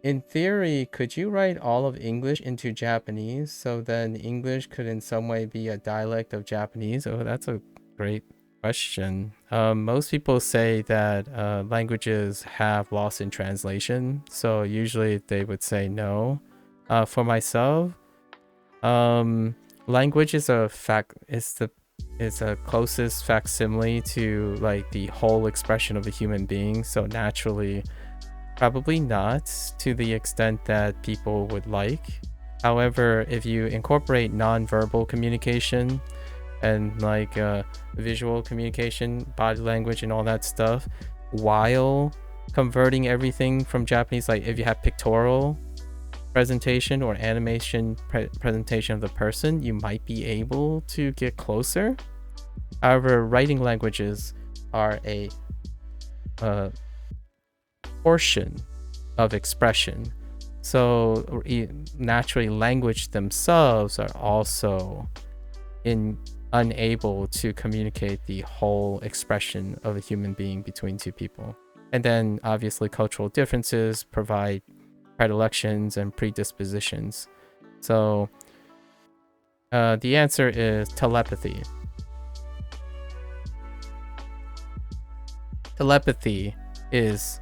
In theory, could you write all of English into Japanese so then English could in some way be a dialect of Japanese? Oh, that's a great question. Most people say that languages have lost in translation, so usually they would say no. For myself, language is is a closest facsimile to like the whole expression of a human being, so naturally probably not to the extent that people would like. However, if you incorporate non-verbal communication and like visual communication, body language, and all that stuff, while converting everything from Japanese, like if you have pictorial presentation or animation presentation of the person, you might be able to get closer. However, writing languages are a portion of expression. So naturally, language themselves are also unable to communicate the whole expression of a human being between two people. And then obviously cultural differences provide predilections and predispositions. So the answer is telepathy. Telepathy is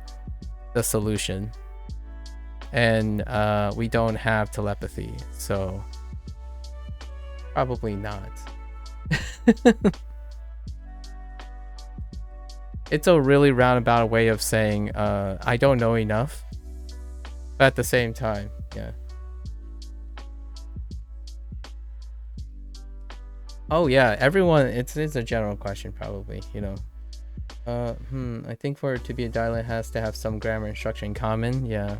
the solution, and we don't have telepathy, so probably not. It's a really roundabout way of saying I don't know enough, but at the same time, yeah. Oh yeah, everyone, it's a general question probably, you know. I think for it to be a dialect has to have some grammar and structure in common. Yeah.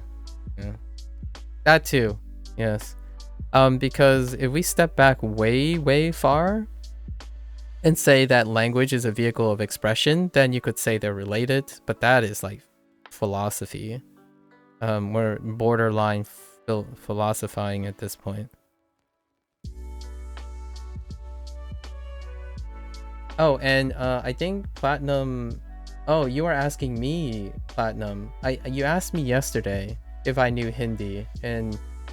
That too. Yes. Because if we step back way far and say that language is a vehicle of expression, then you could say they're related, but that is like philosophy. We're borderline philosophizing at this point. Oh, and I think Platinum. Oh, you were asking me, Platinum. You asked me yesterday if I knew Hindi,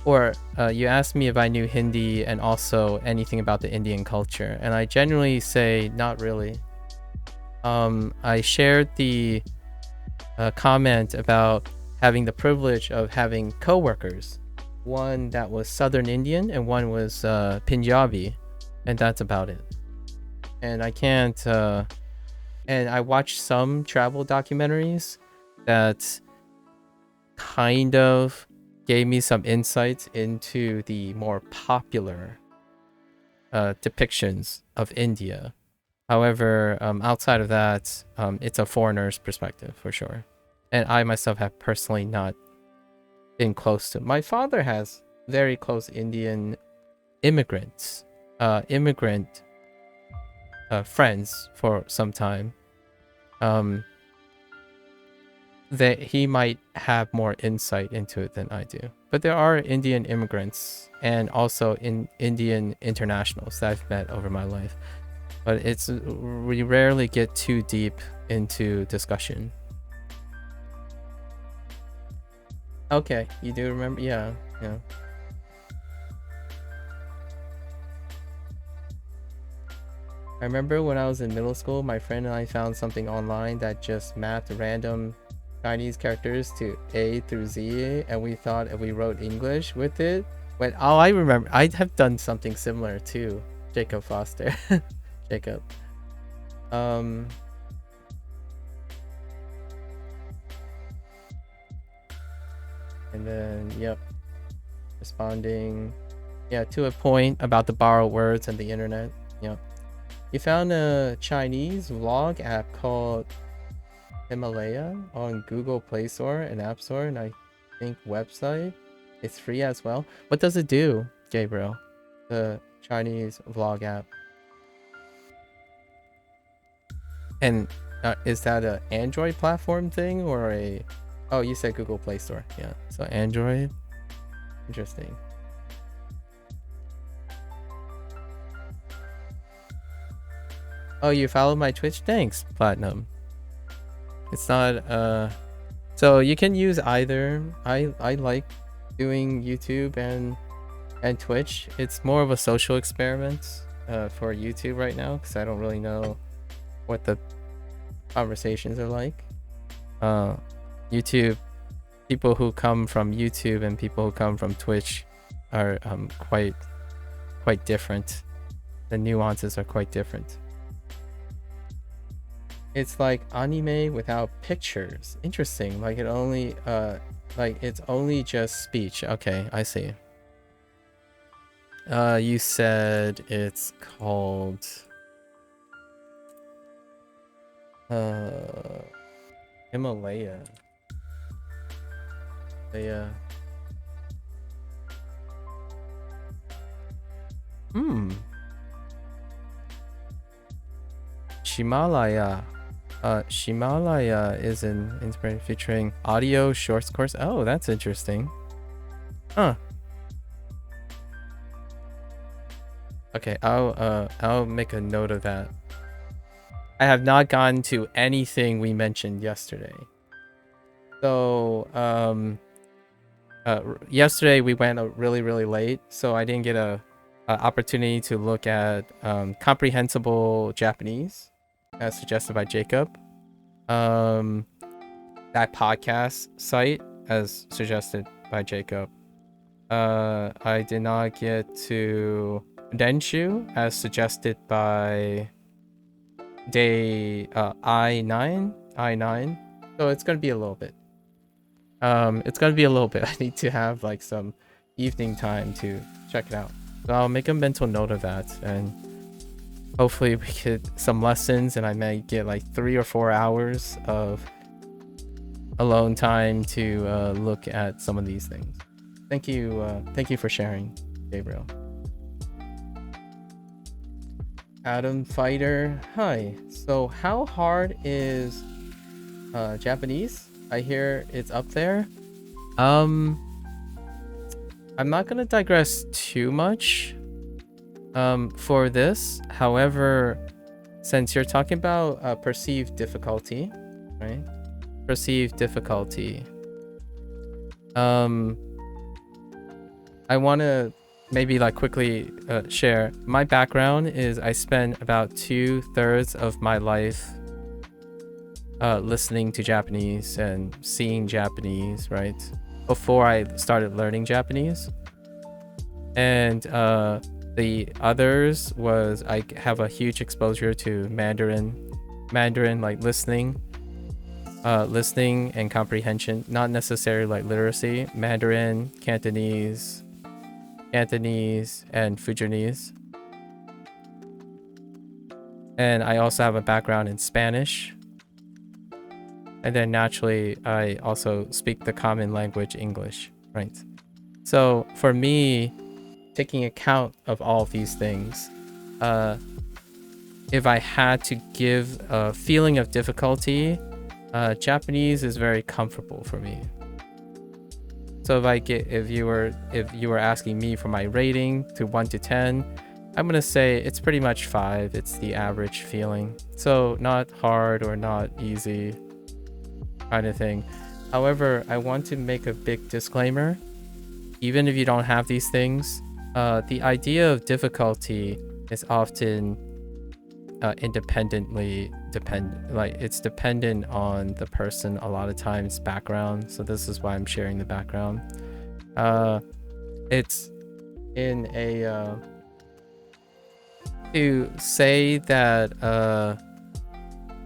or you asked me if I knew Hindi and also anything about the Indian culture, and I generally say not really. I shared the comment about having the privilege of having coworkers, one that was Southern Indian and one was Punjabi, and that's about it. And I can't and I watched some travel documentaries that kind of gave me some insights into the more popular depictions of India. However, outside of that, it's a foreigner's perspective for sure. And I myself have personally not been close to. My father has very close Indian immigrant friends for some time. That he might have more insight into it than I do. But there are Indian immigrants and also Indian internationals that I've met over my life. But we rarely get too deep into discussion. Okay, you do remember? Yeah. I remember when I was in middle school, my friend and I found something online that just mapped random Chinese characters to A through Z, and we thought if we wrote English with it, I remember, I have done something similar too, Jacob Foster. Jacob. And then, yep, responding, yeah, to a point about the borrowed words and the internet. Yep. You found a Chinese vlog app called Himalaya on Google Play Store and App Store, and I think website. It's free as well. What does it do, Gabriel? The Chinese vlog app. And is that an Android platform thing or a... Oh, you said Google Play Store. Yeah, so Android. Interesting. Oh, you followed my Twitch? Thanks, Platinum. It's not So you can use either. I like doing YouTube and Twitch. It's more of a social experiment for YouTube right now because I don't really know what the conversations are like. YouTube, people who come from YouTube and people who come from Twitch are quite different. The nuances are quite different. It's like anime without pictures. Interesting. Like it only like it's only just speech. Okay, I see. You said it's called Himalaya. Shimalaya. Shimalaya is an inspiration featuring audio shorts course. Oh, that's interesting. Huh. Okay, I'll make a note of that. I have not gotten to anything we mentioned yesterday. So, yesterday we went really late, so I didn't get a opportunity to look at comprehensible Japanese as suggested by Jacob. That podcast site as suggested by Jacob. I did not get to Denshu as suggested by day I9. So it's gonna be a little bit. It's gonna be a little bit. I need to have like some evening time to check it out. So I'll make a mental note of that, and hopefully we get some lessons, and I may get like 3 or 4 hours of alone time to look at some of these things. Thank you for sharing, Gabriel. Adam Fighter, hi. So how hard is Japanese? I hear it's up there. I'm not gonna digress too much for this. However, since you're talking about perceived difficulty, right? Perceived difficulty. I want to maybe like quickly share my background is I spent about 2/3 of my life listening to Japanese and seeing Japanese, right? Before I started learning Japanese. And the others was I have a huge exposure to Mandarin like listening and comprehension, not necessarily like literacy. Mandarin, Cantonese, and Fujianese. And I also have a background in Spanish. And then naturally, I also speak the common language, English, right? So for me, taking account of all of these things, if I had to give a feeling of difficulty, Japanese is very comfortable for me. So if you were asking me for my rating to 1 to 10, I'm gonna say it's pretty much 5. It's the average feeling. So not hard or not easy kind of thing. However, I want to make a big disclaimer. Even if you don't have these things, the idea of difficulty is often independently it's dependent on the person a lot of times, background. So this is why I'm sharing the background. It's in a to say that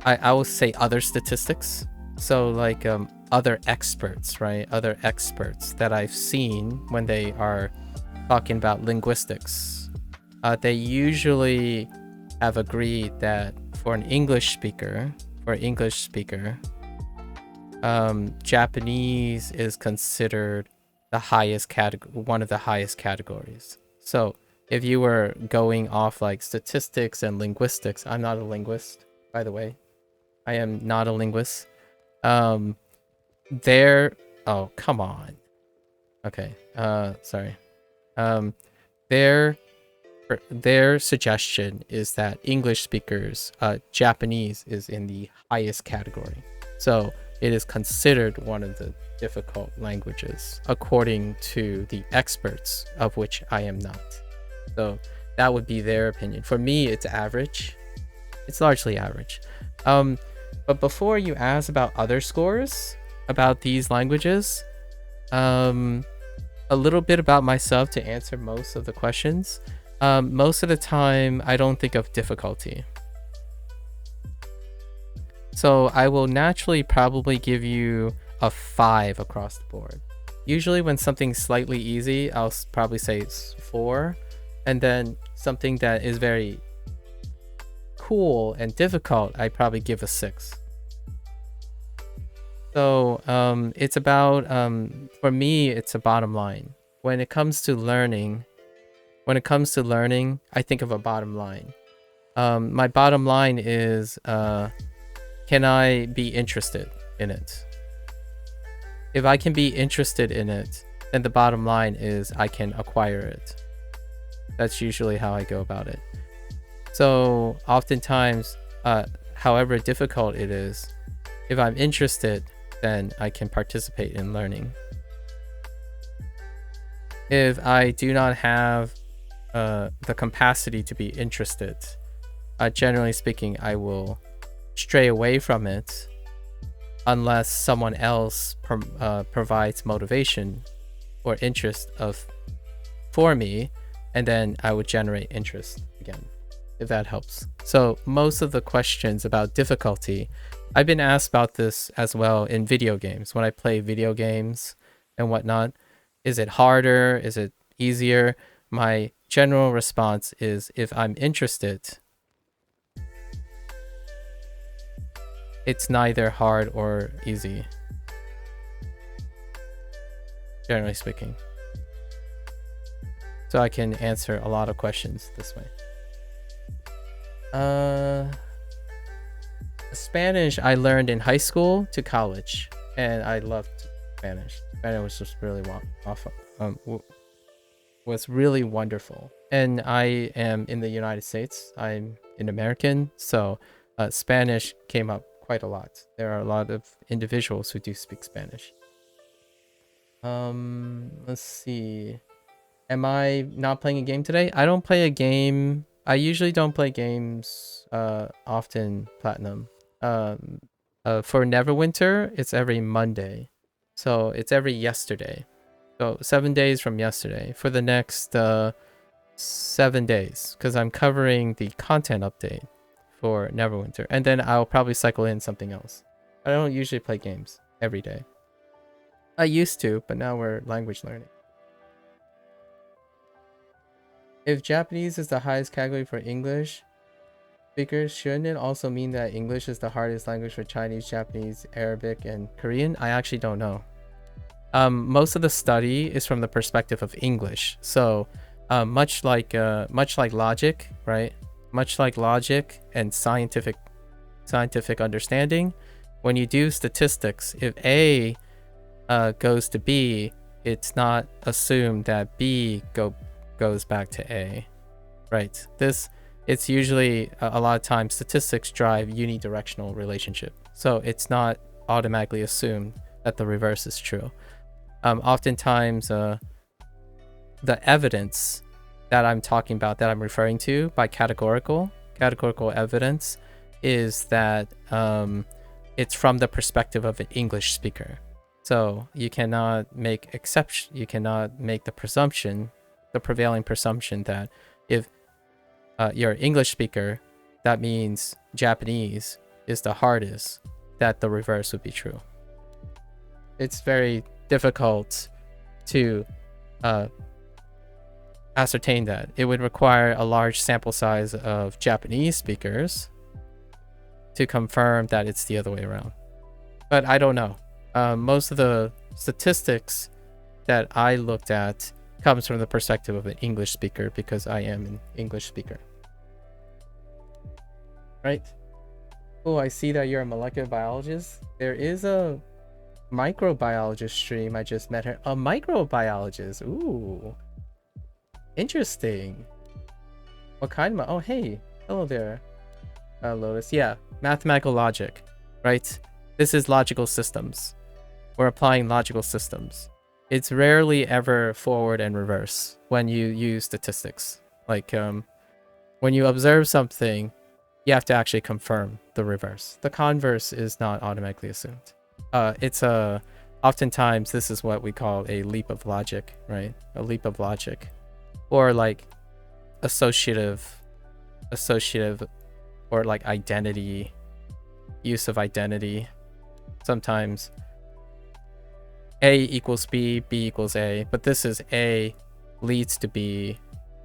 I will say other statistics. So like other experts, right? Other experts that I've seen when they are talking about linguistics, they usually have agreed that for an English speaker, Japanese is considered the highest one of the highest categories. So if you were going off like statistics and linguistics, I'm not a linguist, by the way. I am not a linguist. Oh, come on. Okay. Sorry. Their suggestion is that English speakers, Japanese is in the highest category. So it is considered one of the difficult languages according to the experts, of which I am not. So that would be their opinion. For me, it's average. It's largely average. But before you ask about other scores about these languages, a little bit about myself to answer most of the questions. Most of the time, I don't think of difficulty. So I will naturally probably give you a 5 across the board. Usually when something's slightly easy, I'll probably say it's 4. And then something that is very cool and difficult, I probably give a 6. So it's about, for me, it's a bottom line. When it comes to learning, I think of a bottom line. My bottom line is, can I be interested in it? If I can be interested in it, then the bottom line is I can acquire it. That's usually how I go about it. So oftentimes, however difficult it is, if I'm interested, then I can participate in learning. If I do not have the capacity to be interested, generally speaking, I will stray away from it unless someone else provides motivation or interest for me, and then I would generate interest again, if that helps. So most of the questions about difficulty, I've been asked about this as well in video games. When I play video games and whatnot, is it harder? Is it easier? My general response is, if I'm interested, it's neither hard or easy, generally speaking. So I can answer a lot of questions this way. Spanish I learned in high school to college, and I loved Spanish. Spanish was just really was really wonderful. And I am in the United States. I'm an American, so Spanish came up quite a lot. There are a lot of individuals who do speak Spanish. Let's see. Am I not playing a game today? I don't play a game. I usually don't play games often, Platinum. For Neverwinter, it's every Monday. So it's every yesterday. So 7 days from yesterday for the next 7 days, because I'm covering the content update for Neverwinter, and then I'll probably cycle in something else. I don't usually play games every day. I used to, but now we're language learning. If Japanese is the highest category for English speakers, shouldn't it also mean that English is the hardest language for Chinese, Japanese, Arabic, and Korean? I actually don't know. Most of the study is from the perspective of English. So much like logic, right? Much like logic and scientific understanding, when you do statistics, if A goes to B, it's not assumed that B goes back to A, right? It's usually a lot of times statistics drive unidirectional relationship, so it's not automatically assumed that the reverse is true. Oftentimes, the evidence that I'm talking about, that I'm referring to by categorical evidence, is that it's from the perspective of an English speaker. So you cannot make you cannot make the prevailing presumption that if you're an English speaker, that means Japanese is the hardest, that the reverse would be true. It's very difficult to ascertain that. It would require a large sample size of Japanese speakers to confirm that it's the other way around. But I don't know. Most of the statistics that I looked at comes from the perspective of an English speaker, because I am an English speaker. Right? Oh, I see that you're a molecular biologist. There is a microbiologist stream. I just met her. A microbiologist. Ooh. Interesting. What kind of... Oh, hey. Hello there. Lotus. Yeah. Mathematical logic. Right? This is logical systems. We're applying logical systems. It's rarely ever forward and reverse when you use statistics. Like when you observe something, you have to actually confirm the reverse. The converse is not automatically assumed. Oftentimes this is what we call a leap of logic, right? A leap of logic, or like associative, or like identity, use of identity. Sometimes A equals B, B equals A, but this is A leads to B,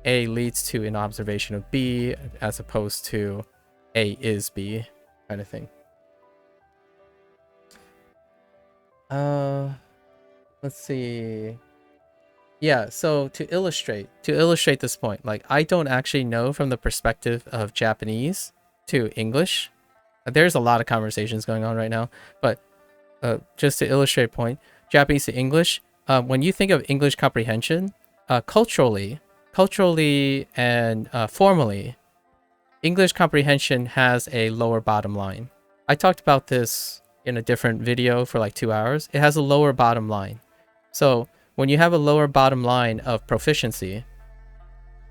A leads to an observation of B, as opposed to A is B, kind of thing. Let's see. Yeah, so to illustrate this point, like I don't actually know from the perspective of Japanese to English. There's a lot of conversations going on right now, but just to illustrate point, Japanese to English, when you think of English comprehension, culturally and formally, English comprehension has a lower bottom line. I talked about this in a different video for like 2 hours. It has a lower bottom line. So when you have a lower bottom line of proficiency,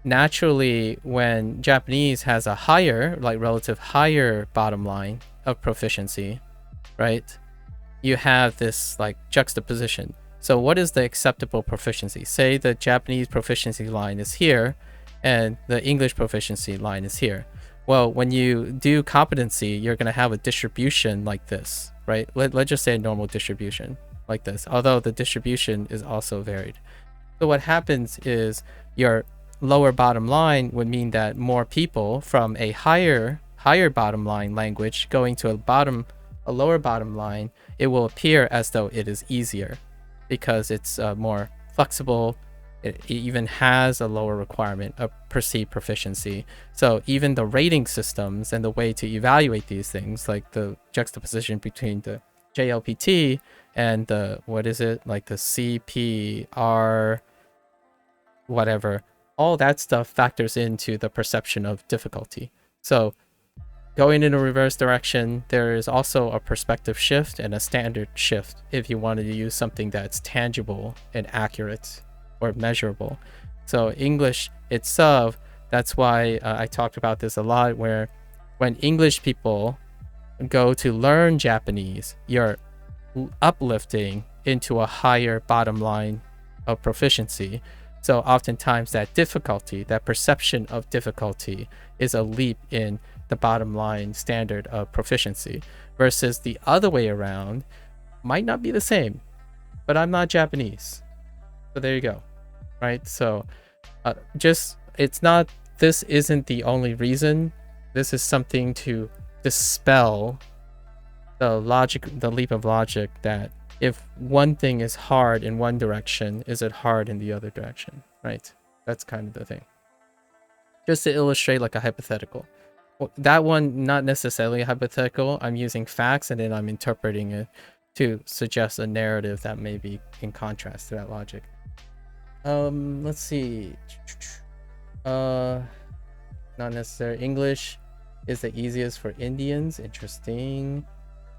naturally when Japanese has a higher, like relative higher bottom line of proficiency, right? You have this like juxtaposition. So what is the acceptable proficiency? Say the Japanese proficiency line is here and the English proficiency line is here. Well, when you do competency, you're going to have a distribution like this, right? Let's just say a normal distribution like this, although the distribution is also varied. So what happens is your lower bottom line would mean that more people from a higher bottom line language going to a lower bottom line, it will appear as though it is easier because it's more flexible. It even has a lower requirement of perceived proficiency. So even the rating systems and the way to evaluate these things, like the juxtaposition between the JLPT and the, what is it, like the CPR, whatever, all that stuff factors into the perception of difficulty. So going in a reverse direction, there is also a perspective shift and a standard shift if you wanted to use something that's tangible and accurate or measurable. So English itself, that's why I talked about this a lot, where when English people go to learn Japanese, you're uplifting into a higher bottom line of proficiency. So oftentimes that difficulty, that perception of difficulty, is a leap in the bottom line standard of proficiency, versus the other way around might not be the same, but I'm not Japanese. So there you go, right? So this isn't the only reason. This is something to dispel the leap of logic that if one thing is hard in one direction, is it hard in the other direction, right? That's kind of the thing. Just to illustrate like a hypothetical. That one, not necessarily a hypothetical. I'm using facts and then I'm interpreting it to suggest a narrative that may be in contrast to that logic. Let's see. Not necessarily. English is the easiest for Indians. Interesting.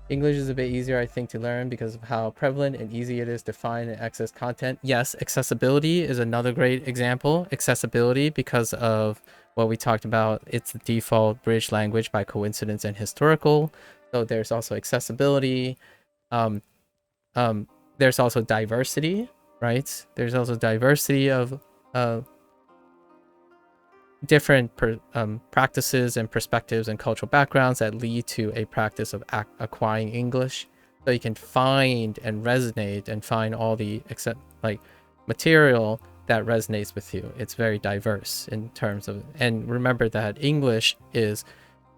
English is a bit easier, I think, to learn because of how prevalent and easy it is to find and access content. Yes, accessibility is another great example. Accessibility, because of what we talked about, it's the default British language by coincidence and historical. So there's also accessibility. There's also diversity, right? There's also diversity of different practices and perspectives and cultural backgrounds that lead to a practice of acquiring English. So you can find and resonate and find all the material that resonates with you. It's very diverse in terms of, and remember that English is,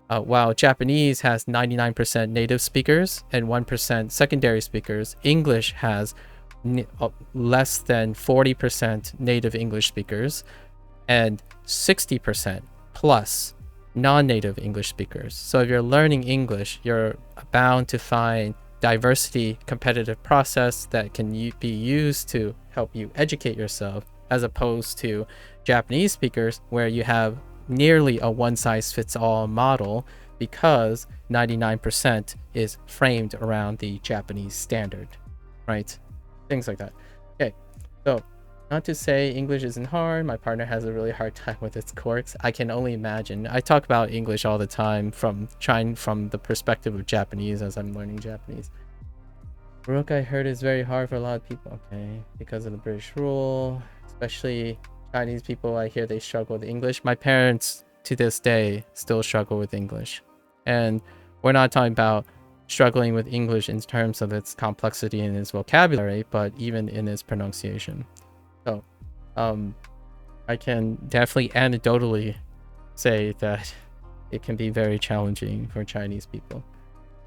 while Japanese has 99% native speakers and 1% secondary speakers, English has less than 40% native English speakers and 60% plus non-native English speakers. So if you're learning English, you're bound to find diversity, competitive process that can be used to help you educate yourself, as opposed to Japanese speakers where you have nearly a one-size-fits-all model, because 99% is framed around the Japanese standard, right? Things like that. Okay, so not to say English isn't hard. My partner has a really hard time with its quirks. I can only imagine. I talk about English all the time from the perspective of Japanese as I'm learning Japanese. Rook, I heard, is very hard for a lot of people. Okay, because of the British rule, especially Chinese people. I hear they struggle with English. My parents, to this day, still struggle with English, and we're not talking about struggling with English in terms of its complexity and its vocabulary, but even in its pronunciation. So, I can definitely anecdotally say that it can be very challenging for Chinese people.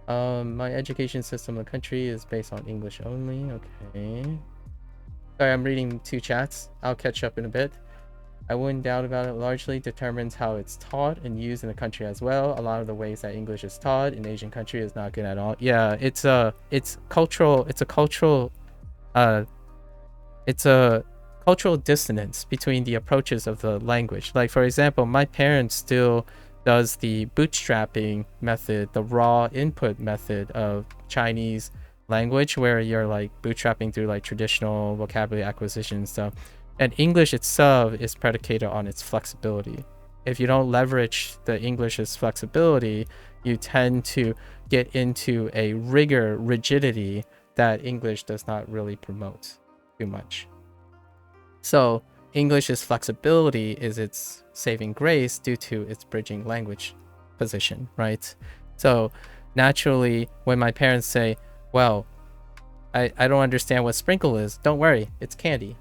My education system in the country is based on English only. Okay. Sorry, I'm reading 2 chats. I'll catch up in a bit. I wouldn't doubt about it. Largely determines how it's taught and used in the country as well. A lot of the ways that English is taught in Asian country is not good at all. Yeah, it's cultural. It's a cultural dissonance between the approaches of the language. Like, for example, my parents still does the bootstrapping method, the raw input method of Chinese language, where you're like bootstrapping through like traditional vocabulary acquisition and stuff. And English itself is predicated on its flexibility. If you don't leverage the English's flexibility, you tend to get into a rigidity that English does not really promote too much. So English's flexibility is its saving grace due to its bridging language position, right? So naturally, when my parents say, well, I don't understand what sprinkle is, don't worry, it's candy.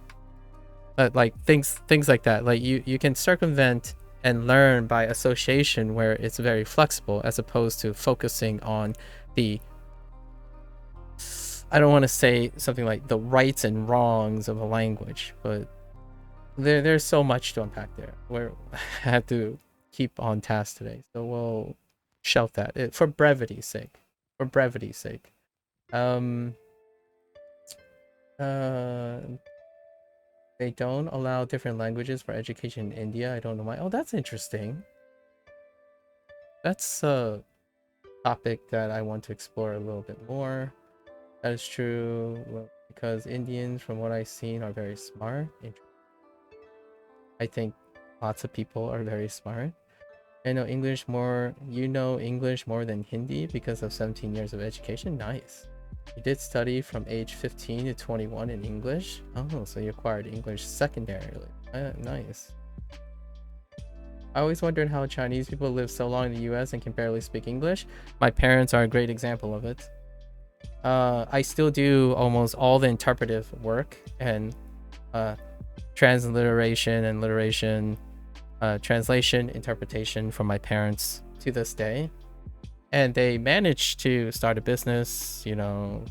But like things like that, like you can circumvent and learn by association where it's very flexible, as opposed to focusing on the, I don't want to say something like the rights and wrongs of a language, but there's so much to unpack there. I have to keep on task today, so we'll shelf that for brevity's sake. They don't allow different languages for education in India. I don't know why. Oh, that's interesting. That's a topic that I want to explore a little bit more. That is true. Well, because Indians, from what I've seen, are very smart. I think lots of people are very smart. I know English more. You know English more than Hindi because of 17 years of education. Nice. You did study from age 15 to 21 in English. Oh, so you acquired English secondarily. Nice. I always wondered how Chinese people live so long in the US and can barely speak English. My parents are a great example of it. I still do almost all the interpretive work and transliteration and literation, translation, interpretation from my parents to this day. And they managed to start a business, you know,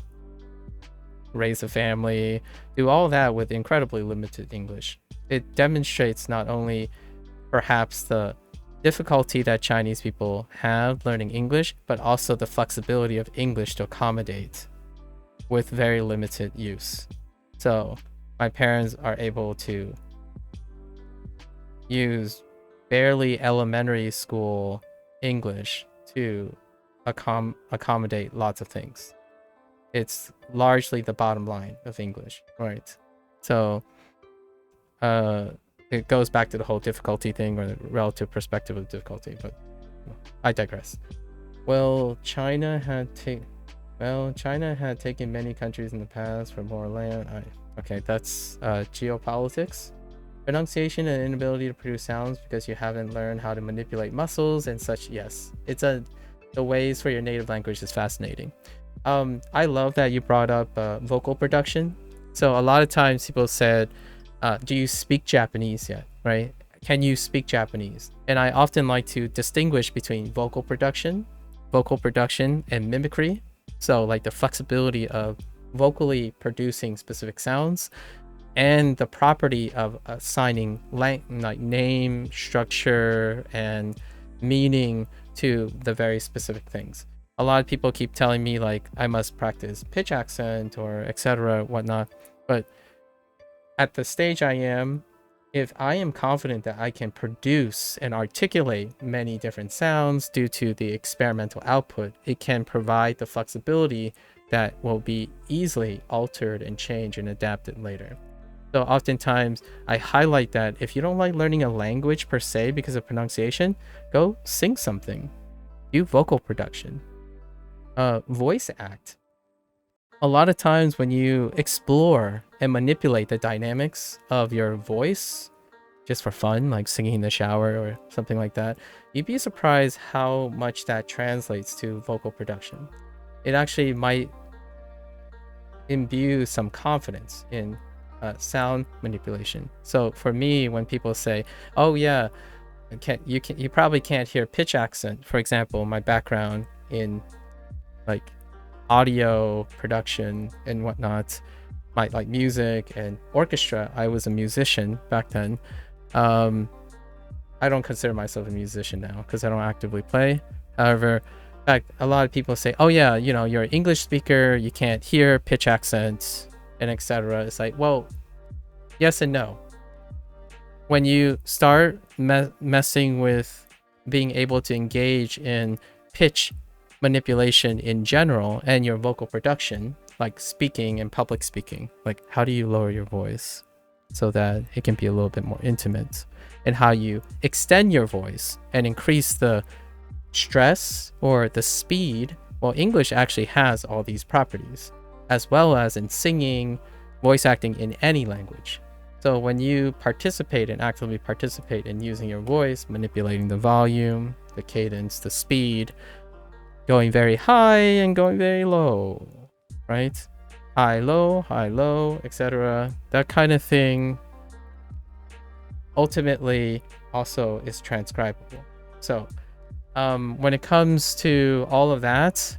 raise a family, do all that with incredibly limited English. It demonstrates not only perhaps the difficulty that Chinese people have learning English, but also the flexibility of English to accommodate with very limited use. So my parents are able to use barely elementary school English to accommodate lots of things. It's largely the bottom line of English, right? So it goes back to the whole difficulty thing, or the relative perspective of difficulty, but I digress. Well, China had taken many countries in the past for more land. Okay, that's geopolitics. Pronunciation and inability to produce sounds because you haven't learned how to manipulate muscles and such. Yes, the ways for your native language is fascinating. I love that you brought up vocal production. So a lot of times people said, do you speak Japanese yet, right? Can you speak Japanese? And I often like to distinguish between vocal production and mimicry. So like the flexibility of vocally producing specific sounds and the property of assigning like name, structure, and meaning to the very specific things. A lot of people keep telling me like I must practice pitch accent or etc. whatnot, but at the stage I am, if I am confident that I can produce and articulate many different sounds due to the experimental output, it can provide the flexibility that will be easily altered and changed and adapted later. So oftentimes I highlight that if you don't like learning a language per se because of pronunciation, go sing something, do vocal production, voice act. A lot of times when you explore and manipulate the dynamics of your voice just for fun, like singing in the shower or something like that, you'd be surprised how much that translates to vocal production. It actually might imbue some confidence in sound manipulation. So for me, when people say, "Oh yeah, you probably can't hear pitch accent," for example, my background in like audio production and whatnot, my like music and orchestra. I was a musician back then. I don't consider myself a musician now because I don't actively play. However, in fact, a lot of people say, "Oh yeah, you're an English speaker, you can't hear pitch accents and etc." It's like, well, yes and no. When you start messing with being able to engage in pitch manipulation in general and your vocal production, like speaking and public speaking, like how do you lower your voice so that it can be a little bit more intimate, and how you extend your voice and increase the stress or the speed. Well, English actually has all these properties, as well as in singing, voice acting in any language. So when you participate and actively participate in using your voice, manipulating the volume, the cadence, the speed, going very high and going very low, right? High, low, etc. That kind of thing ultimately also is transcribable. So when it comes to all of that,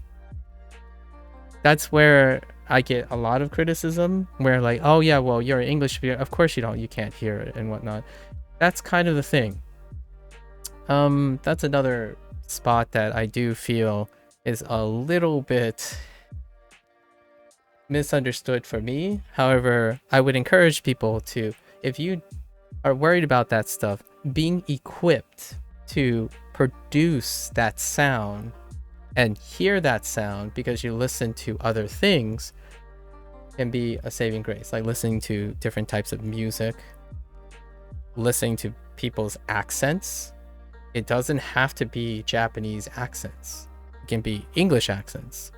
that's where I get a lot of criticism, where like, oh yeah, well, you're an English speaker, of course you can't hear it and whatnot. That's kind of the thing. That's another spot that I do feel is a little bit misunderstood for me. However, I would encourage people to, if you are worried about that stuff, being equipped to produce that sound and hear that sound because you listen to other things can be a saving grace. Like listening to different types of music, listening to people's accents. It doesn't have to be Japanese accents. It can be English accents.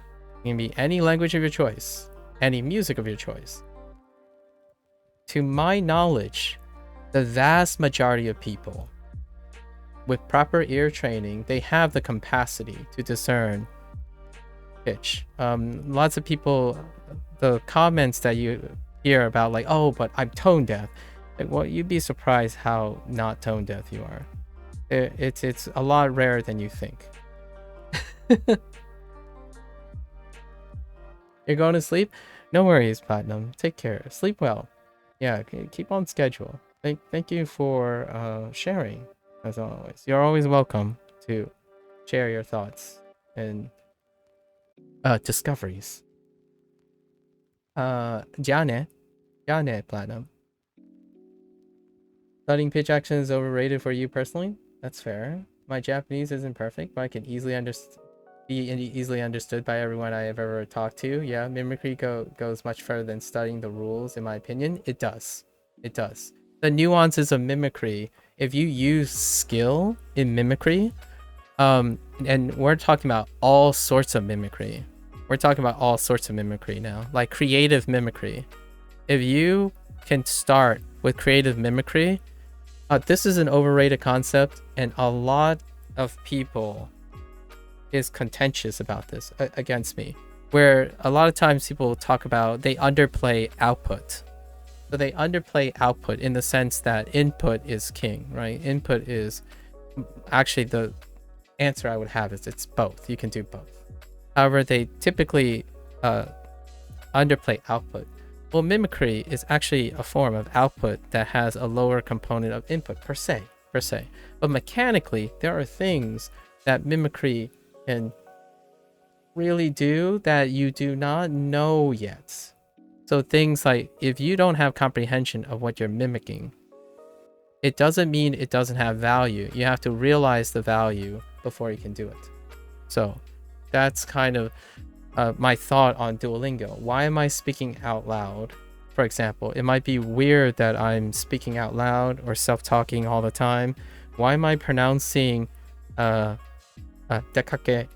It can be any language of your choice, any music of your choice. To my knowledge, the vast majority of people with proper ear training, they have the capacity to discern pitch. Lots of people, the comments that you hear about like, oh, but I'm tone deaf. Like, well, you'd be surprised how not tone deaf you are. It's a lot rarer than you think. You're going to sleep? No worries, Platinum. Take care. Sleep well. Yeah, keep on schedule. Thank you for sharing, as always. You're always welcome to share your thoughts and discoveries. Jane, Platinum. Studying pitch action is overrated for you personally? That's fair. My Japanese isn't perfect, but I can be easily understood by everyone I have ever talked to. Yeah, mimicry goes much further than studying the rules, in my opinion. It does. It does. The nuances of mimicry, if you use skill in mimicry, and we're talking about all sorts of mimicry. We're talking about all sorts of mimicry now, like creative mimicry. If you can start with creative mimicry, this is an overrated concept, and a lot of people is contentious about this against me, where a lot of times people talk about they underplay output. So they underplay output in the sense that input is king, right? Input is actually the answer I would have is it's both. You can do both. However, they typically underplay output. Well, mimicry is actually a form of output that has a lower component of input per se. But mechanically, there are things that mimicry can really do that you do not know yet. So things like if you don't have comprehension of what you're mimicking, it doesn't mean it doesn't have value. You have to realize the value before you can do it. So that's kind of my thought on Duolingo. Why am I speaking out loud? For example, it might be weird that I'm speaking out loud or self-talking all the time. Why am I pronouncing dekake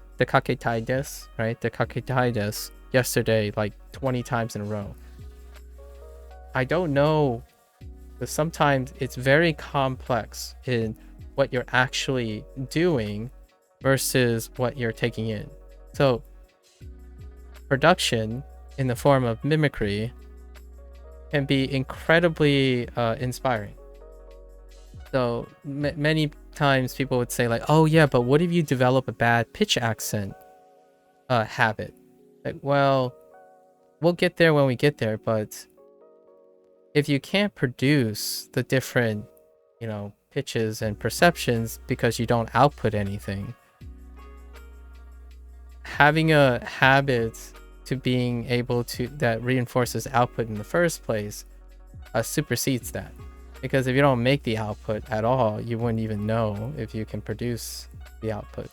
tai desu, right? Dekake tai desu yesterday like 20 times in a row? I don't know. Sometimes it's very complex in what you're actually doing versus what you're taking in. So production in the form of mimicry can be incredibly inspiring. So many times people would say like, oh yeah, but what if you develop a bad pitch accent habit? Like, well, we'll get there when we get there, but if you can't produce the different, pitches and perceptions because you don't output anything, having a habit to being able to that reinforces output in the first place supersedes that. Because if you don't make the output at all, you wouldn't even know if you can produce the output.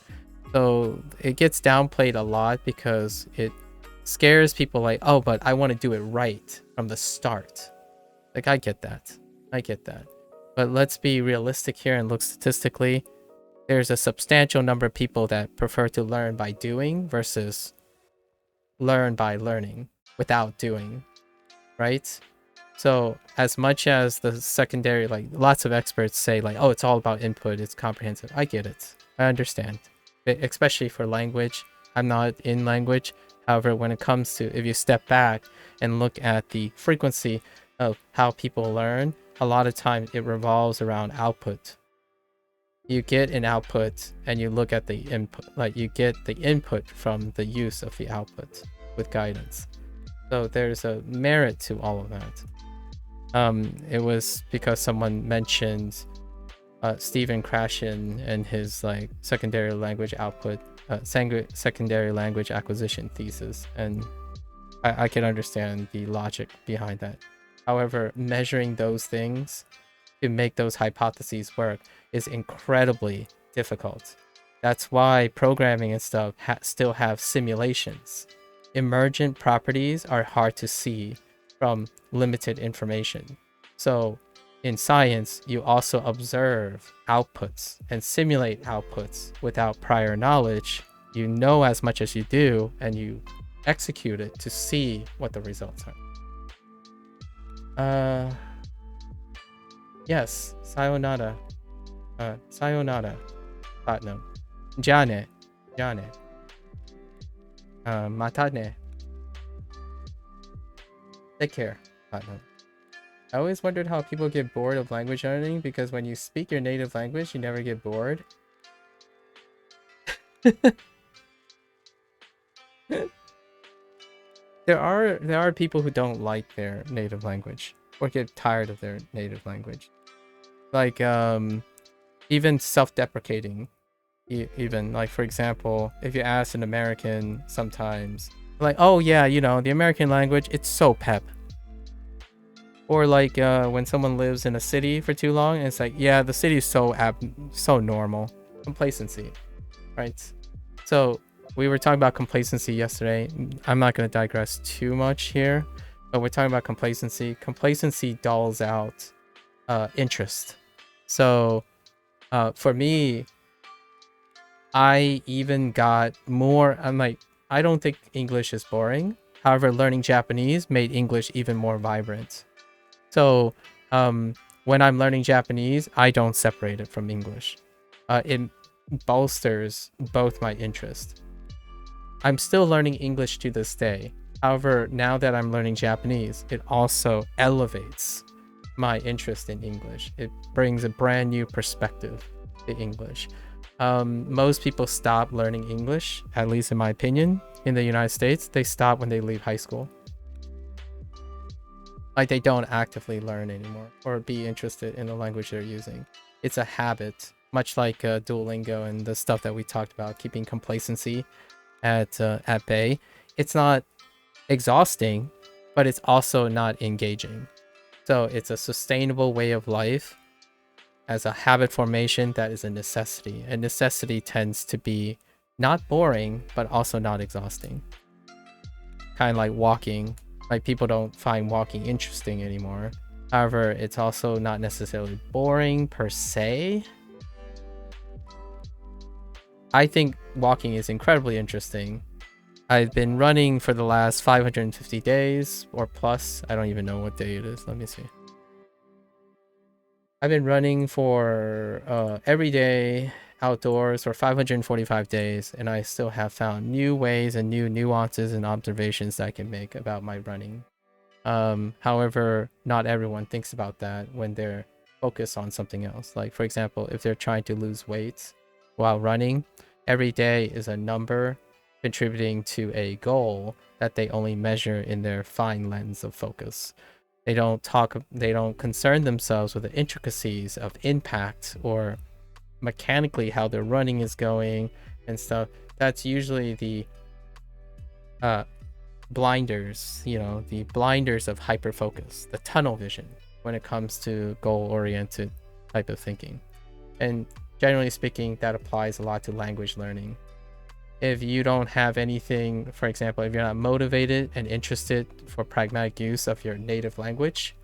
So it gets downplayed a lot because it scares people like, oh, but I want to do it right from the start. Like, I get that. But let's be realistic here and look statistically. There's a substantial number of people that prefer to learn by doing versus learn by learning without doing, right? So as much as the secondary, like lots of experts say like, oh, it's all about input, it's comprehensive. I get it. I understand. Especially for language. I'm not in language. However, when it comes to, if you step back and look at the frequency of how people learn, a lot of times it revolves around output. You get an output and you look at the input, like you get the input from the use of the output with guidance. So there's a merit to all of that. It was because someone mentioned Stephen Krashen and his like secondary language output, secondary language acquisition thesis, and I can understand the logic behind that. However, measuring those things to make those hypotheses work is incredibly difficult. That's why programming and stuff still have simulations. Emergent properties are hard to see from limited information. So in science, you also observe outputs and simulate outputs without prior knowledge. You know as much as you do, and you execute it to see what the results are. Yes, sayonara. Sayonara, Platinum. Jane. Mata ne. Take care, Platinum. I always wondered how people get bored of language learning, because when you speak your native language, you never get bored. There are people who don't like their native language or get tired of their native language. Like even self-deprecating. Even like, for example, if you ask an American sometimes, like, oh yeah, the American language, it's so pep. Or like when someone lives in a city for too long, and it's like, yeah, the city is so normal. Complacency, right? So we were talking about complacency yesterday. I'm not going to digress too much here, but we're talking about complacency. Complacency dulls out interest. So for me, I even got more, I'm like, I don't think English is boring. However, learning Japanese made English even more vibrant. So when I'm learning Japanese, I don't separate it from English. It bolsters both my interest. I'm still learning English to this day. However, now that I'm learning Japanese, it also elevates my interest in English. It brings a brand new perspective to English. Most people stop learning English, at least in my opinion, in the United States. They stop when they leave high school. Like, they don't actively learn anymore or be interested in the language they're using. It's a habit, much like Duolingo and the stuff that we talked about, keeping complacency at bay. It's not exhausting, but it's also not engaging. So it's a sustainable way of life as a habit formation that is a necessity. And necessity tends to be not boring, but also not exhausting. Kind of like walking. Like people don't find walking interesting anymore. However, it's also not necessarily boring per se. I think walking is incredibly interesting. I've been running for the last 550 days or plus. I don't even know what day it is. Let me see. I've been running for every day outdoors for 545 days, and I still have found new ways and new nuances and observations that I can make about my running. However, not everyone thinks about that when they're focused on something else. Like, for example, if they're trying to lose weight while running, every day is a number contributing to a goal that they only measure in their fine lens of focus. They don't concern themselves with the intricacies of impact or mechanically how their running is going and stuff. That's usually the blinders, the blinders of hyperfocus, the tunnel vision when it comes to goal-oriented type of thinking. And generally speaking, that applies a lot to language learning. If you don't have anything, for example, if you're not motivated and interested for pragmatic use of your native language,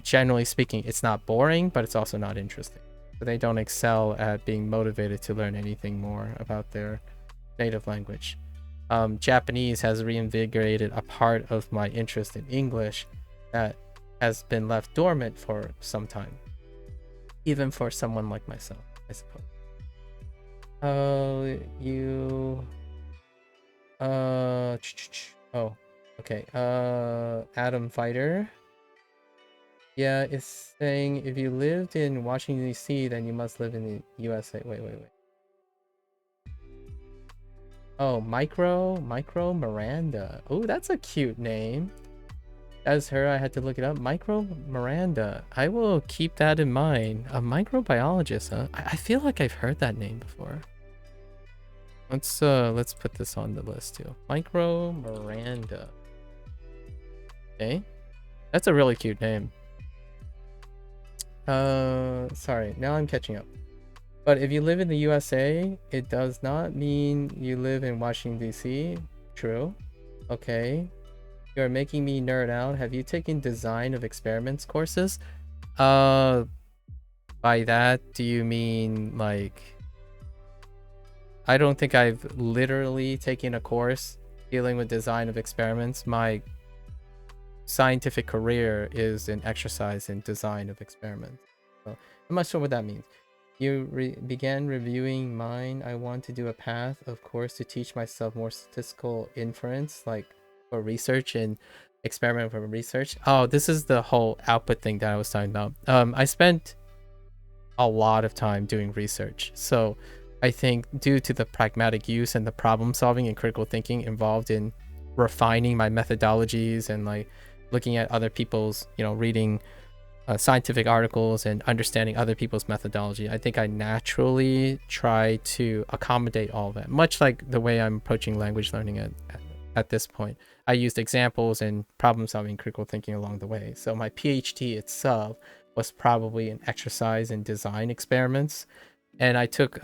generally speaking, it's not boring, but it's also not interesting. So they don't excel at being motivated to learn anything more about their native language. Japanese has reinvigorated a part of my interest in English that has been left dormant for some time, even for someone like myself, I suppose. Okay. Adam Fighter. Yeah, it's saying if you lived in Washington, D.C., then you must live in the USA. Wait. Oh, Micro Miranda. Oh, that's a cute name. As her, I had to look it up. Micro Miranda. I will keep that in mind. A microbiologist, huh? I feel like I've heard that name before. Let's put this on the list too. Micro Miranda. Okay. That's a really cute name. Sorry, now I'm catching up. But if you live in the USA, it does not mean you live in Washington, D.C. True. Okay. You're making me nerd out. Have you taken design of experiments courses? By that, do you mean like... I don't think I've literally taken a course dealing with design of experiments. My scientific career is in exercise and design of experiments. So I'm not sure what that means. You began reviewing mine. I want to do a path, of course, to teach myself more statistical inference, like for research and experiment for research. Oh, this is the whole output thing that I was talking about. I spent a lot of time doing research. So I think due to the pragmatic use and the problem solving and critical thinking involved in refining my methodologies and like looking at other people's, reading scientific articles and understanding other people's methodology, I think I naturally try to accommodate all of that, much like the way I'm approaching language learning at this point. I used examples and problem solving critical thinking along the way. So my PhD itself was probably an exercise in design experiments, and I took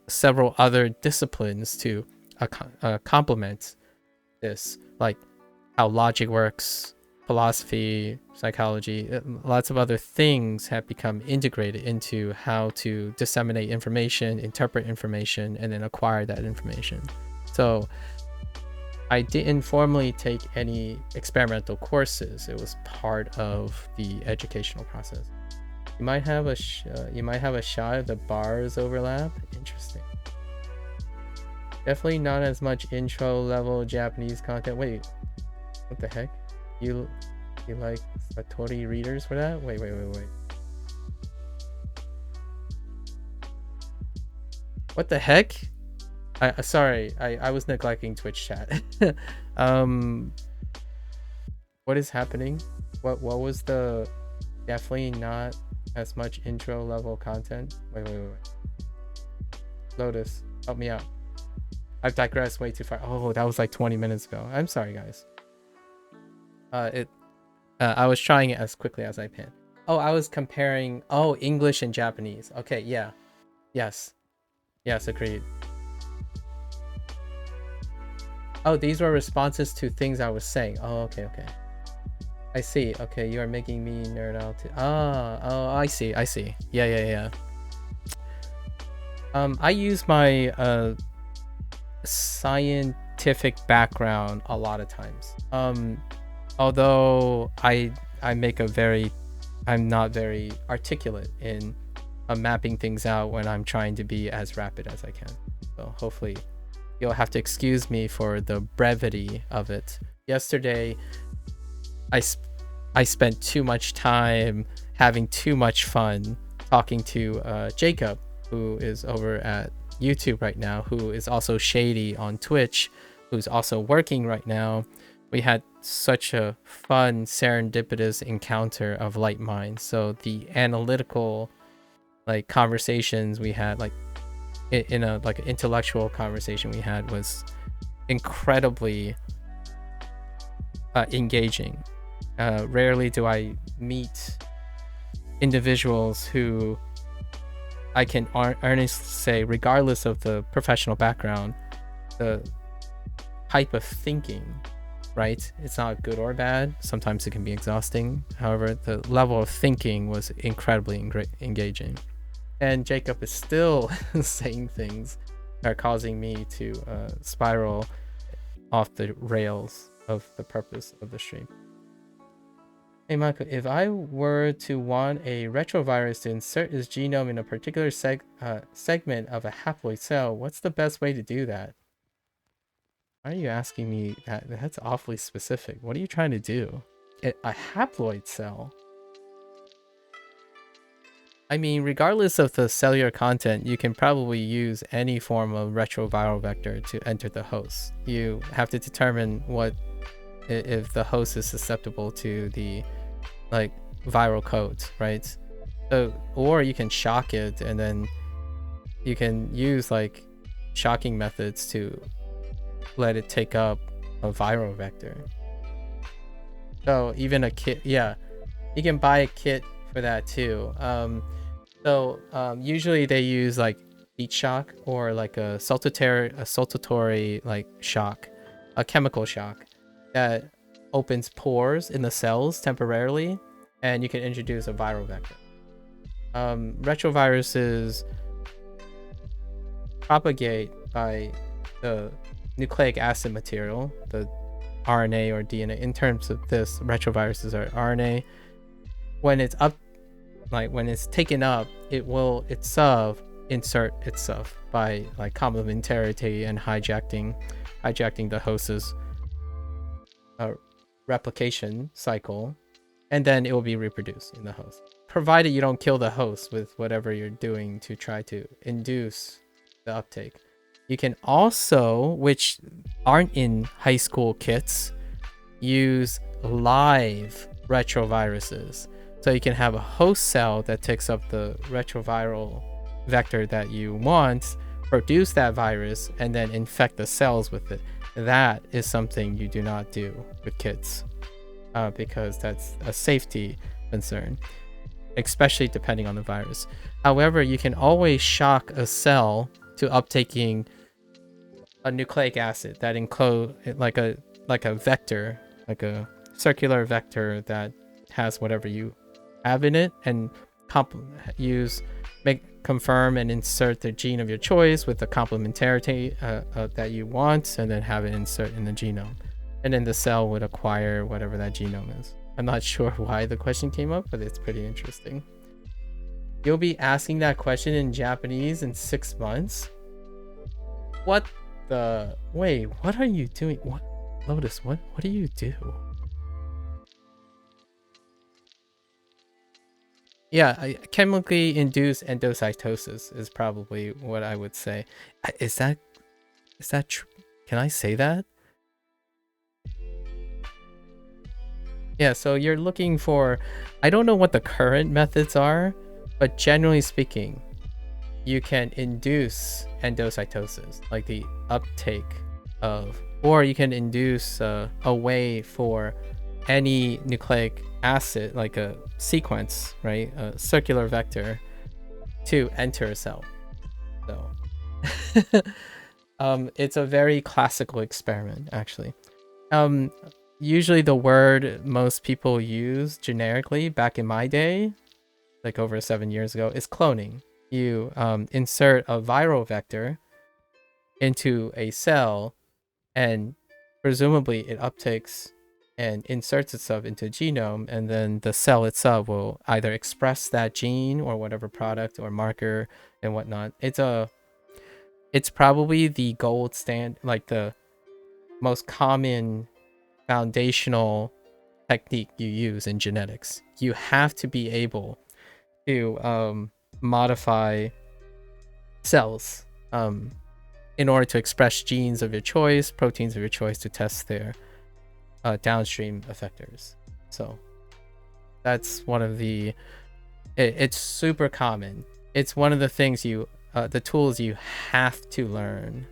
several other disciplines to complement this, like how logic works, philosophy, psychology, lots of other things have become integrated into how to disseminate information, interpret information, and then acquire that information. So I didn't formally take any experimental courses. It was part of the educational process. You might have a shot of the bars overlap. Interesting. Definitely not as much intro level Japanese content. Wait, what the heck? You like Satori readers for that? Wait. What the heck? Sorry, I was neglecting Twitch chat. What is happening? What was the definitely not as much intro level content? Wait. Lotus, help me out. I've digressed way too far. Oh, that was like 20 minutes ago. I'm sorry, guys. I was trying it as quickly as I can. Oh, I was comparing. Oh, English and Japanese. Okay, yeah. Yes. Yes, agreed. Oh, these were responses to things I was saying. Oh, okay, okay. I see. Okay, you are making me nerd out too. Ah, oh, I see. I see. Yeah, yeah, yeah. I use my scientific background a lot of times. Although I make a very, I'm not very articulate in mapping things out when I'm trying to be as rapid as I can. So hopefully you'll have to excuse me for the brevity of it. Yesterday, I spent too much time having too much fun talking to Jacob, who is over at YouTube right now, who is also Shady on Twitch, who's also working right now. We had such a fun serendipitous encounter of light minds. So the analytical like conversations we had, like in a like an intellectual conversation we had, was incredibly engaging. Rarely do I meet individuals who I can earnestly say, regardless of the professional background, the type of thinking, right? It's not good or bad. Sometimes it can be exhausting. However, the level of thinking was incredibly engaging. And Jacob is still saying things that are causing me to spiral off the rails of the purpose of the stream. Hey MAKU, if I were to want a retrovirus to insert its genome in a particular segment of a haploid cell, what's the best way to do that? Why are you asking me that? That's awfully specific. What are you trying to do? A haploid cell? I mean, regardless of the cellular content, you can probably use any form of retroviral vector to enter the host. You have to determine what if the host is susceptible to the like viral codes, right? So, or you can shock it, and then you can use like shocking methods to let it take up a viral vector. So even a kit, yeah, you can buy a kit for that too. Usually they use like heat shock or like a saltatory like shock, a chemical shock that opens pores in the cells temporarily, and you can introduce a viral vector. Retroviruses propagate by the nucleic acid material, the RNA or DNA. In terms of this, retroviruses are RNA. When it's up, like when it's taken up, it will itself insert itself by like complementarity and hijacking the host's replication cycle, and then it will be reproduced in the host, provided you don't kill the host with whatever you're doing to try to induce the uptake. You can also, which aren't in high school kits, use live retroviruses. So you can have a host cell that takes up the retroviral vector that you want, produce that virus, and then infect the cells with it. That is something you do not do with kits because that's a safety concern, especially depending on the virus. However, you can always shock a cell to uptaking a nucleic acid that include like a vector, like a circular vector that has whatever you have in it, and confirm and insert the gene of your choice with the complementarity that you want, and then have it insert in the genome, and then the cell would acquire whatever that genome is. I'm not sure why the question came up, but it's pretty interesting. You'll be asking that question in Japanese in 6 months? What the? Wait, what are you doing? What, Lotus, what do you do? Yeah, chemically induced endocytosis is probably what I would say. Is that true? Can I say that? Yeah, so you're looking for, I don't know what the current methods are, but generally speaking, you can induce endocytosis, like the uptake of, or you can induce a way for any nucleic acid, like a sequence, right, a circular vector, to enter a cell. So it's a very classical experiment, actually. Usually the word most people use generically back in my day, like over 7 years ago, is cloning. You insert a viral vector into a cell, and presumably it uptakes and inserts itself into a genome, and then the cell itself will either express that gene or whatever product or marker and whatnot. It's probably the gold standard, like the most common foundational technique you use in genetics. You have to be able to modify cells in order to express genes of your choice, proteins of your choice, to test their downstream effectors. So that's one of it's super common. It's one of the things the tools you have to learn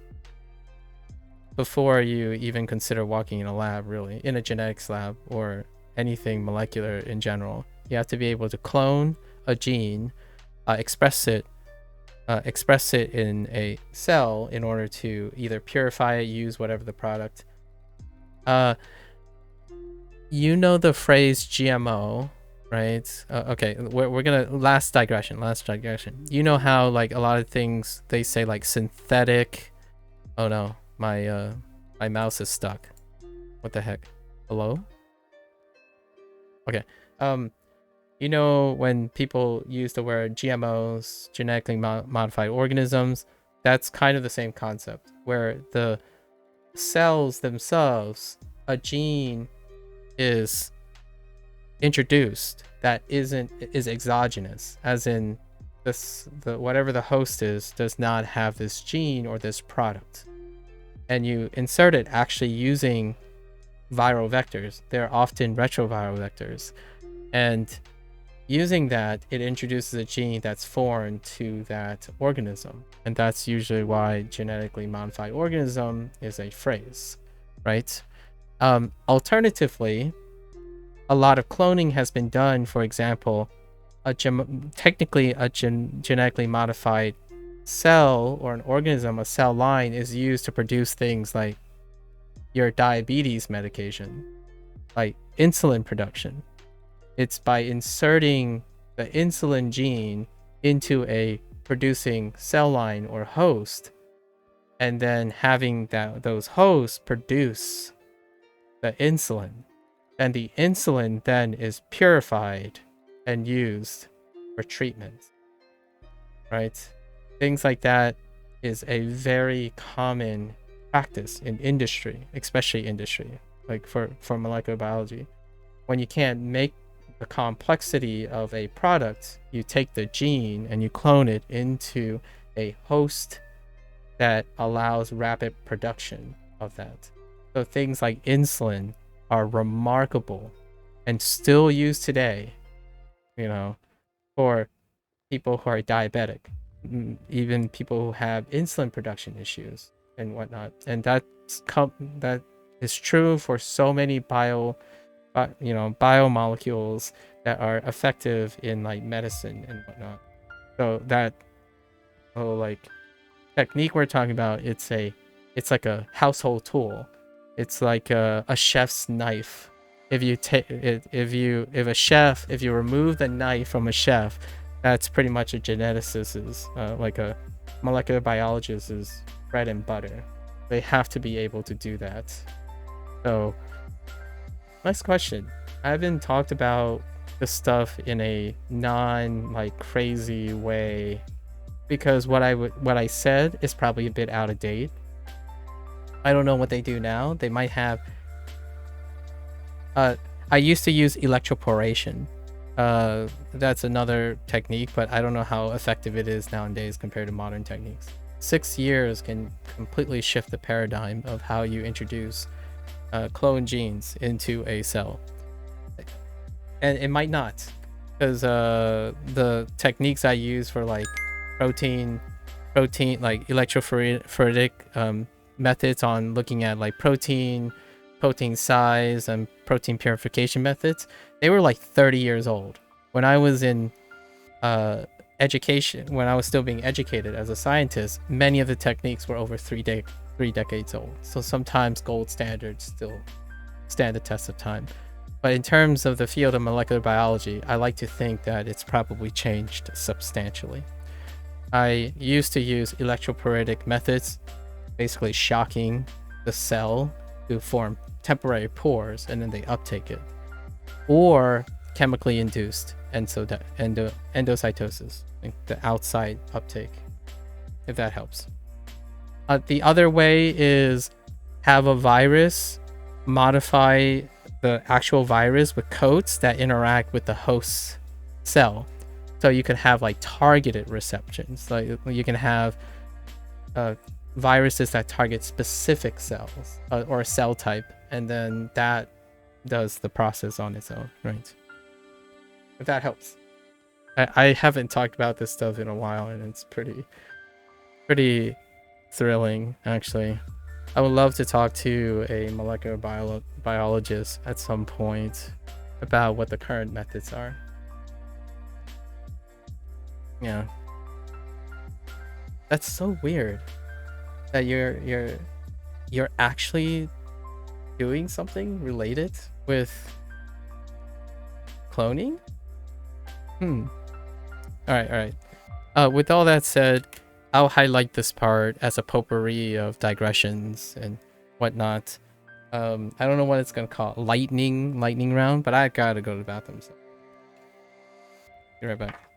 before you even consider walking in a lab, really, in a genetics lab or anything molecular in general. You have to be able to clone a gene, express it in a cell in order to either purify it, use whatever the product. You know the phrase GMO, right? Okay, we're gonna last digression. You know how like a lot of things they say like synthetic. Oh no, my mouse is stuck. What the heck? Hello? Okay. You know when people use the word GMOs, genetically modified organisms, that's kind of the same concept, where the cells themselves, a gene is introduced that is exogenous, as in whatever the host is does not have this gene or this product, and you insert it actually using viral vectors. They're often retroviral vectors, and using that, it introduces a gene that's foreign to that organism, and that's usually why genetically modified organism is a phrase, right? Alternatively, a lot of cloning has been done. For example, technically a genetically modified cell or an organism, a cell line, is used to produce things like your diabetes medication, like insulin production. It's by inserting the insulin gene into a producing cell line or host, and then having those hosts produce the insulin, and the insulin then is purified and used for treatment, right? Things like that is a very common practice in industry, especially industry, like for molecular biology. When you can't make the complexity of a product, you take the gene and you clone it into a host that allows rapid production of that. So things like insulin are remarkable and still used today, you know, for people who are diabetic, even people who have insulin production issues and whatnot. And that is true for so many biomolecules that are effective in like medicine and whatnot. So that like technique we're talking about, it's like a household tool. It's like a chef's knife. If you remove the knife from a chef, that's pretty much a geneticist's, like a molecular biologist's bread and butter. They have to be able to do that. So, next question. I haven't talked about this stuff in a like crazy way, because what I said is probably a bit out of date. I don't know what they do now. They might have I used to use electroporation. That's another technique, but I don't know how effective it is nowadays compared to modern techniques. 6 years can completely shift the paradigm of how you introduce clone genes into a cell. And it might not, because the techniques I use for like protein like electrophoretic methods on looking at like protein protein size and protein purification methods, they were like 30 years old. When I was in education, when I was still being educated as a scientist, many of the techniques were over 3 decades old. So sometimes gold standards still stand the test of time. But in terms of the field of molecular biology, I like to think that it's probably changed substantially. I used to use electroporetic methods, basically shocking the cell to form temporary pores and then they uptake it, or chemically induced endocytosis, like the outside uptake, if that helps. The other way is have a virus modify the actual virus with coats that interact with the host cell. So you can have like targeted receptions. Like you can have viruses that target specific cells or a cell type, and then that does the process on its own, right? If that helps. I haven't talked about this stuff in a while, and it's pretty thrilling, actually. I would love to talk to a molecular biologist at some point about what the current methods are. Yeah. That's so weird that you're actually doing something related with cloning? All right. With all that said, I'll highlight this part as a potpourri of digressions and whatnot. I don't know what it's gonna call, lightning round, but I gotta go to the bathroom. So be right back.